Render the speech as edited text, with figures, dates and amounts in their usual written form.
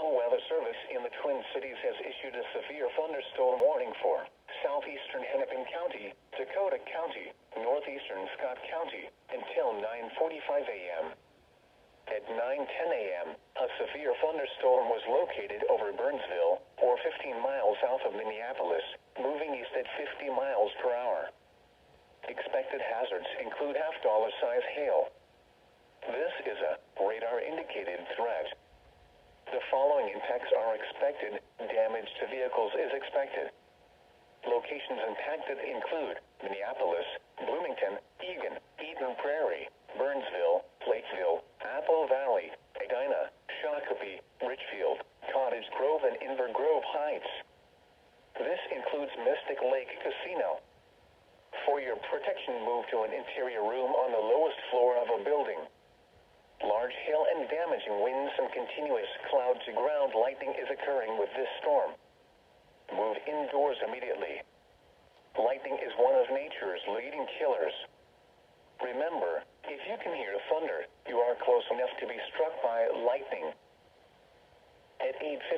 National Weather Service in the Twin Cities has issued a severe thunderstorm warning for southeastern Hennepin County, Dakota County, northeastern Scott County, until 9:45 a.m. At 9:10 a.m., a severe thunderstorm was located over Burnsville, or 15 miles south of Minneapolis, moving east at 50 miles per hour. Expected hazards include half-dollar-size hail. This is a radar-indicated threat. The following impacts are expected. Damage to vehicles is expected. Locations impacted include Minneapolis, Bloomington, Eagan, Eden Prairie, Burnsville, Lakeville, Apple Valley, Edina, Shakopee, Richfield, Cottage Grove, and Inver Grove Heights. This includes Mystic Lake Casino. For your protection, move to an interior room on the lowest floor of a building. Large hail and damaging winds and continuous cloud-to-ground lightning is occurring with this storm. Move indoors immediately. Lightning is one of nature's leading killers. Remember, if you can hear thunder, you are close enough to be struck by lightning. At 8:50